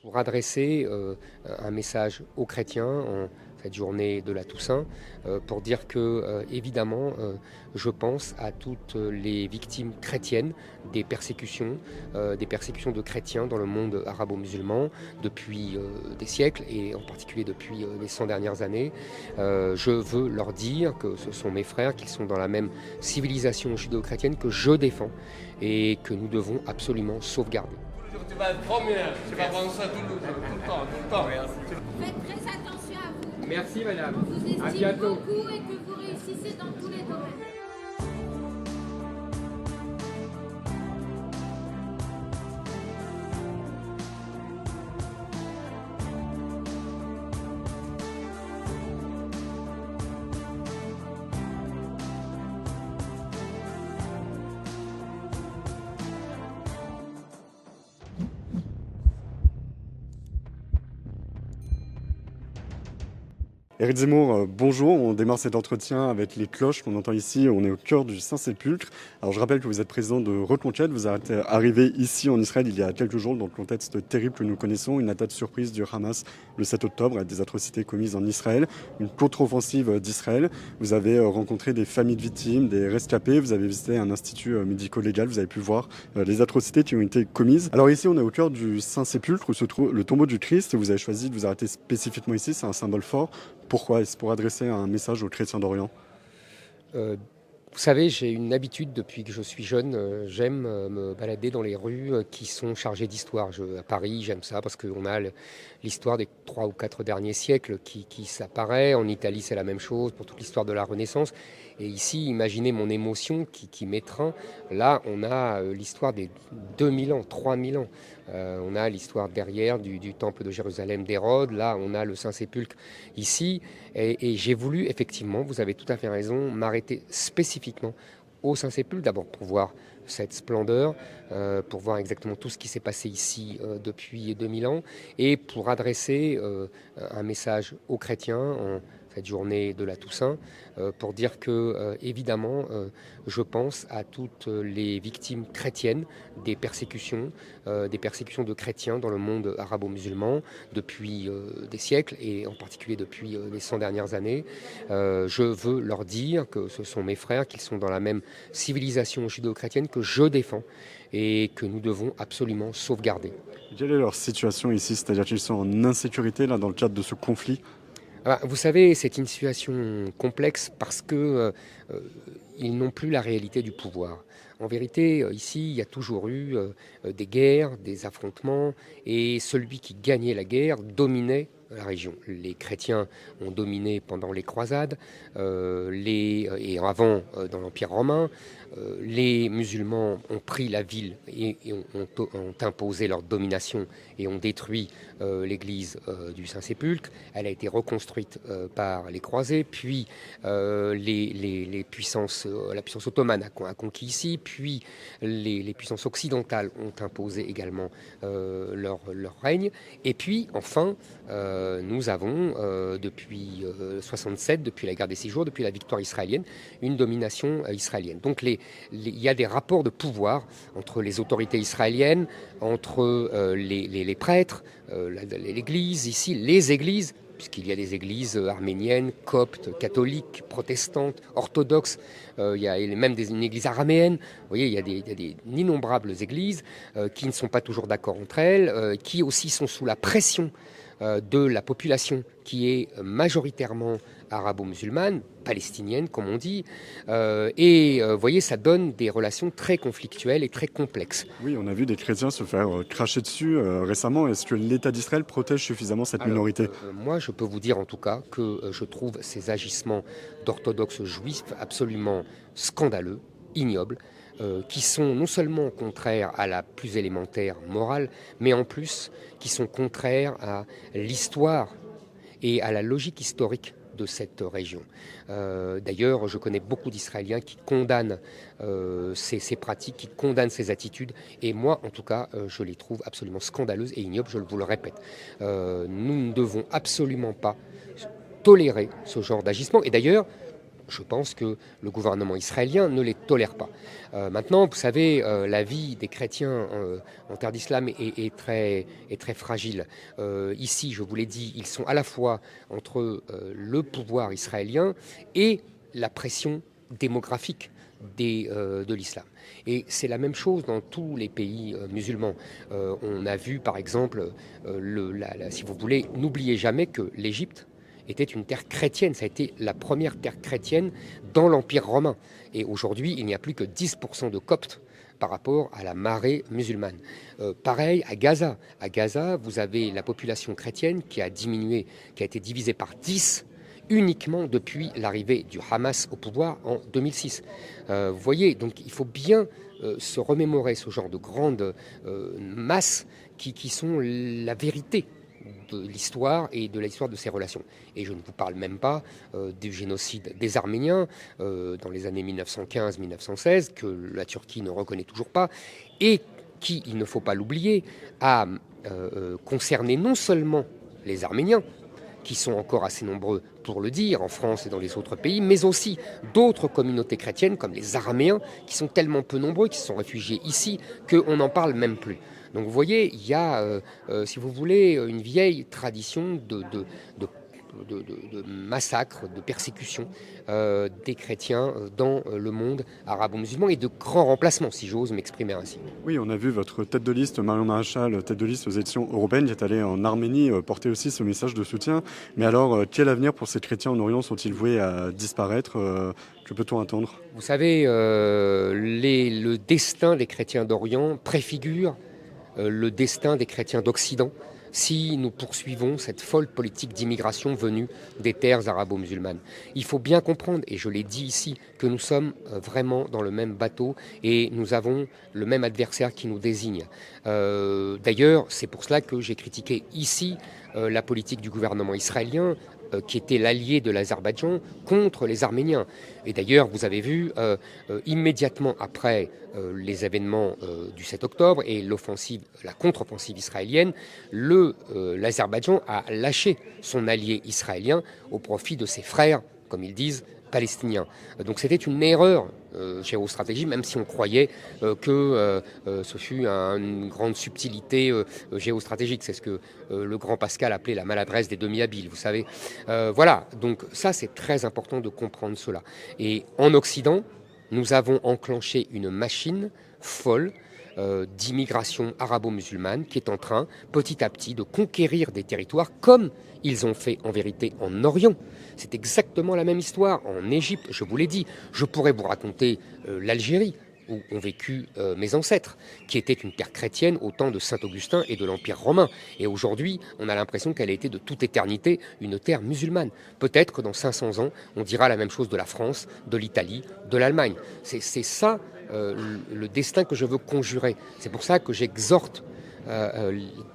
pour adresser un message aux chrétiens en cette journée de la Toussaint, pour dire que, évidemment, je pense à toutes les victimes chrétiennes des persécutions de chrétiens dans le monde arabo-musulman depuis des siècles et en particulier depuis les 100 dernières années. Je veux leur dire que ce sont mes frères, qu'ils sont dans la même civilisation judéo-chrétienne que je défends et que nous devons absolument sauvegarder. Tu vas être première, tu vas prendre ça tout le temps, tout le temps. Faites très attention à vous. Merci madame. Je vous À estime bientôt. beaucoup et que vous réussissez dans tous les domaines. Éric Zemmour, bonjour. On démarre cet entretien avec les cloches qu'on entend ici. On est au cœur du Saint-Sépulcre. Alors je rappelle que vous êtes président de Reconquête. Vous êtes arrivé ici en Israël il y a quelques jours dans le contexte terrible que nous connaissons. Une attaque surprise du Hamas le 7 octobre avec des atrocités commises en Israël. Une contre-offensive d'Israël. Vous avez rencontré des familles de victimes, des rescapés. Vous avez visité un institut médico-légal. Vous avez pu voir les atrocités qui ont été commises. Alors ici, on est au cœur du Saint-Sépulcre où se trouve le tombeau du Christ. Vous avez choisi de vous arrêter spécifiquement ici. C'est un symbole fort. Pourquoi? Est-ce pour adresser un message aux chrétiens d'Orient? Vous savez, j'ai une habitude depuis que je suis jeune. J'aime me balader dans les rues qui sont chargées d'histoire. À Paris, j'aime ça parce qu'on a l'histoire des 3 ou 4 derniers siècles qui s'apparaît. En Italie, c'est la même chose pour toute l'histoire de la Renaissance. Et ici, imaginez mon émotion qui m'étreint. Là, on a l'histoire des 2000 ans, 3000 ans. On a l'histoire derrière du temple de Jérusalem d'Hérode. Là, on a le Saint-Sépulcre ici. Et j'ai voulu, effectivement, vous avez tout à fait raison, m'arrêter spécifiquement au Saint-Sépulcre. D'abord pour voir cette splendeur, pour voir exactement tout ce qui s'est passé ici depuis 2000 ans. Et pour adresser un message aux chrétiens en cette journée de la Toussaint, pour dire que, évidemment, je pense à toutes les victimes chrétiennes des persécutions de chrétiens dans le monde arabo-musulman depuis des siècles et en particulier depuis les 100 dernières années. Je veux leur dire que ce sont mes frères, qu'ils sont dans la même civilisation judéo-chrétienne que je défends et que nous devons absolument sauvegarder. Quelle est leur situation ici? C'est-à-dire qu'ils sont en insécurité là, dans le cadre de ce conflit? Vous savez, c'est une situation complexe parce que ils n'ont plus la réalité du pouvoir. En vérité, ici, il y a toujours eu des guerres, des affrontements, et celui qui gagnait la guerre dominait la région. Les chrétiens ont dominé pendant les croisades, et avant dans l'Empire romain. Les musulmans ont pris la ville et ont imposé leur domination et ont détruit l'église du Saint-Sépulcre. Elle a été reconstruite par les croisés, puis la puissance ottomane a conquis ici, puis les puissances occidentales ont imposé également leur règne. Et puis, enfin, nous avons, depuis 67, depuis la guerre des 6 jours, depuis la victoire israélienne, une domination israélienne. Donc il y a des rapports de pouvoir entre les autorités israéliennes, entre les prêtres, l'église, ici, les églises, puisqu'il y a des églises arméniennes, coptes, catholiques, protestantes, orthodoxes, il y a même une église araméenne. Vous voyez, il y a d'innombrables églises qui ne sont pas toujours d'accord entre elles, qui aussi sont sous la pression de la population qui est majoritairement arabo-musulmane, palestinienne comme on dit, vous voyez, ça donne des relations très conflictuelles et très complexes. Oui, on a vu des chrétiens se faire cracher dessus récemment. Est-ce que l'État d'Israël protège suffisamment cette minorité? Moi, je peux vous dire en tout cas que je trouve ces agissements d'orthodoxes juifs absolument scandaleux, ignobles, qui sont non seulement contraires à la plus élémentaire morale, mais en plus qui sont contraires à l'histoire et à la logique historique de cette région. D'ailleurs, je connais beaucoup d'Israéliens qui condamnent ces pratiques, qui condamnent ces attitudes, et moi, en tout cas, je les trouve absolument scandaleuses et ignobles, je vous le répète. Nous ne devons absolument pas tolérer ce genre d'agissement, et d'ailleurs, je pense que le gouvernement israélien ne les tolère pas. Maintenant, vous savez, la vie des chrétiens en terre d'islam est très fragile. Ici, je vous l'ai dit, ils sont à la fois entre le pouvoir israélien et la pression démographique de l'islam. Et c'est la même chose dans tous les pays musulmans. On a vu par exemple, si vous voulez, n'oubliez jamais que l'Égypte était une terre chrétienne. Ça a été la première terre chrétienne dans l'Empire romain. Et aujourd'hui, il n'y a plus que 10% de Coptes par rapport à la marée musulmane. Pareil à Gaza. À Gaza, vous avez la population chrétienne qui a diminué, qui a été divisée par 10 uniquement depuis l'arrivée du Hamas au pouvoir en 2006. Vous voyez, donc il faut bien se remémorer ce genre de grandes masses qui sont la vérité de l'histoire et de l'histoire de ces relations. Et je ne vous parle même pas du génocide des Arméniens dans les années 1915-1916, que la Turquie ne reconnaît toujours pas, et qui, il ne faut pas l'oublier, a concerné non seulement les Arméniens, qui sont encore assez nombreux pour le dire, en France et dans les autres pays, mais aussi d'autres communautés chrétiennes, comme les Araméens, qui sont tellement peu nombreux, qui se sont réfugiés ici, qu'on n'en parle même plus. Donc vous voyez, il y a, si vous voulez, une vieille tradition de massacres, de persécutions des chrétiens dans le monde arabo-musulman et de grands remplacements, si j'ose m'exprimer ainsi. Oui, on a vu votre tête de liste, Marion Maréchal, tête de liste aux élections européennes, qui est allée en Arménie porter aussi ce message de soutien. Mais alors, quel avenir pour ces chrétiens en Orient sont-ils voués à disparaître Que peut-on attendre? Vous savez, le destin des chrétiens d'Orient préfigure le destin des chrétiens d'Occident si nous poursuivons cette folle politique d'immigration venue des terres arabo-musulmanes. Il faut bien comprendre, et je l'ai dit ici, que nous sommes vraiment dans le même bateau et nous avons le même adversaire qui nous désigne. D'ailleurs, c'est pour cela que j'ai critiqué ici la politique du gouvernement israélien, qui était l'allié de l'Azerbaïdjan contre les Arméniens. Et d'ailleurs, vous avez vu, immédiatement après les événements du 7 octobre et la contre-offensive israélienne, l'Azerbaïdjan a lâché son allié israélien au profit de ses frères, comme ils disent, palestiniens. Donc c'était une erreur géostratégique, même si on croyait que ce fut une grande subtilité géostratégique. C'est ce que le grand Pascal appelait la maladresse des demi-habiles, vous savez. Voilà, donc ça c'est très important de comprendre cela. Et en Occident, nous avons enclenché une machine folle d'immigration arabo-musulmane qui est en train, petit à petit, de conquérir des territoires comme ils ont fait en vérité en Orient. C'est exactement la même histoire en Égypte, je vous l'ai dit. Je pourrais vous raconter l'Algérie, où ont vécu mes ancêtres, qui était une terre chrétienne au temps de Saint-Augustin et de l'Empire romain. Et aujourd'hui, on a l'impression qu'elle a été de toute éternité une terre musulmane. Peut-être que dans 500 ans, on dira la même chose de la France, de l'Italie, de l'Allemagne. C'est ça le destin que je veux conjurer. C'est pour ça que j'exhorte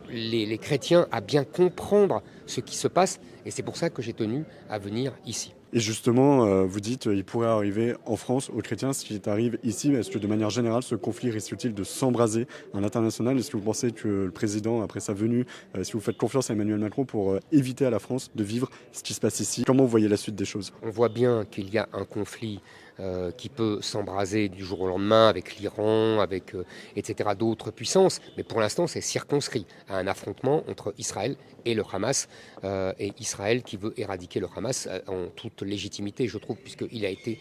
les chrétiens à bien comprendre ce qui se passe, et c'est pour ça que j'ai tenu à venir ici. Et justement, vous dites il pourrait arriver en France aux chrétiens ce qui arrive ici. Est-ce que de manière générale, ce conflit risque-t-il de s'embraser à l'international? Est-ce que vous pensez que le président, après sa venue, si vous faites confiance à Emmanuel Macron pour éviter à la France de vivre ce qui se passe ici? Comment vous voyez la suite des choses? On voit bien qu'il y a un conflit qui peut s'embraser du jour au lendemain avec l'Iran, avec etc. d'autres puissances. Mais pour l'instant, c'est circonscrit à un affrontement entre Israël et le Hamas. Et Israël qui veut éradiquer le Hamas en toute légitimité, je trouve, puisqu'il a été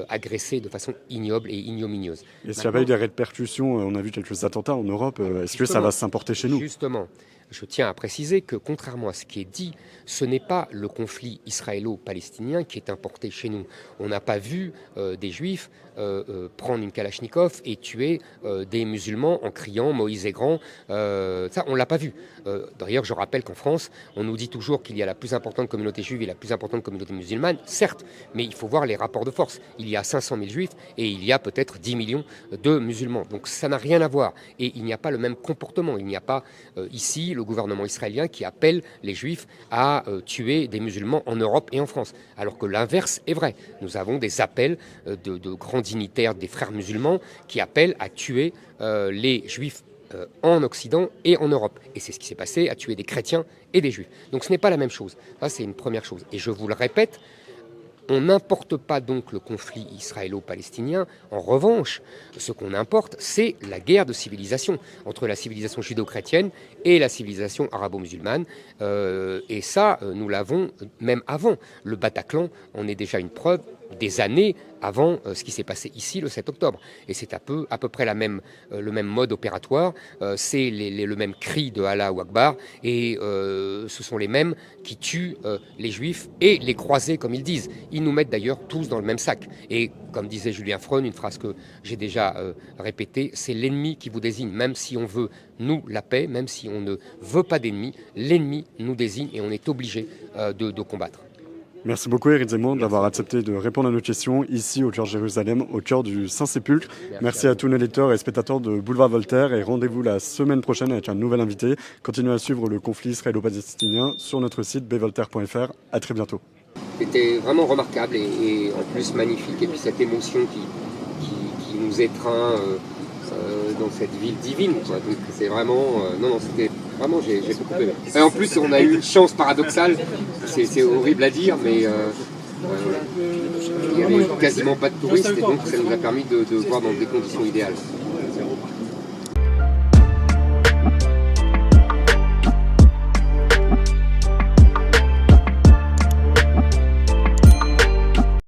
agressé de façon ignoble et ignominieuse. Et s'il y avait eu des répercussions, on a vu quelques attentats en Europe, est-ce que ça va s'importer chez nous? Justement. Je tiens à préciser que, contrairement à ce qui est dit, ce n'est pas le conflit israélo-palestinien qui est importé chez nous. On n'a pas vu des juifs prendre une kalachnikov et tuer des musulmans en criant « Moïse est grand ». Ça, on ne l'a pas vu. D'ailleurs, je rappelle qu'en France, on nous dit toujours qu'il y a la plus importante communauté juive et la plus importante communauté musulmane. Certes, mais il faut voir les rapports de force. Il y a 500 000 juifs et il y a peut-être 10 millions de musulmans. Donc ça n'a rien à voir. Et il n'y a pas le même comportement. Il n'y a pas ici le gouvernement israélien qui appelle les juifs à tuer des musulmans en Europe et en France. Alors que l'inverse est vrai. Nous avons des appels de grands dignitaires des frères musulmans qui appellent à tuer les juifs en Occident et en Europe. Et c'est ce qui s'est passé, à tuer des chrétiens et des juifs. Donc ce n'est pas la même chose. Ça, c'est une première chose. Et je vous le répète, On n'importe pas donc le conflit israélo-palestinien. En revanche, ce qu'on importe, c'est la guerre de civilisation entre la civilisation judo-chrétienne et la civilisation arabo-musulmane. Et ça, nous l'avons même avant. Le Bataclan en est déjà une preuve des années avant ce qui s'est passé ici le 7 octobre. Et c'est à peu près le même mode opératoire, c'est le même cri de Allah ou Akbar, et ce sont les mêmes qui tuent les juifs et les croisés, comme ils disent. Ils nous mettent d'ailleurs tous dans le même sac. Et comme disait Julien Freund, une phrase que j'ai déjà répétée, c'est l'ennemi qui vous désigne. Même si on veut, nous, la paix, même si on ne veut pas d'ennemi, l'ennemi nous désigne et on est obligé de combattre. Merci beaucoup Éric Zemmour d'avoir accepté de répondre à nos questions ici au cœur de Jérusalem, au cœur du Saint-Sépulcre. Merci à tous nos lecteurs et spectateurs de Boulevard Voltaire et rendez-vous la semaine prochaine avec un nouvel invité. Continuez à suivre le conflit israélo-palestinien sur notre site bvoltaire.fr. À très bientôt. C'était vraiment remarquable et en plus magnifique. Et puis cette émotion qui nous étreint dans cette ville divine, quoi. Donc c'est vraiment... non, c'était... Vraiment, j'ai beaucoup aimé. Et en plus, on a eu une chance paradoxale, c'est horrible à dire, mais il n'y avait quasiment pas de touristes, et donc ça nous a permis de voir dans des conditions idéales.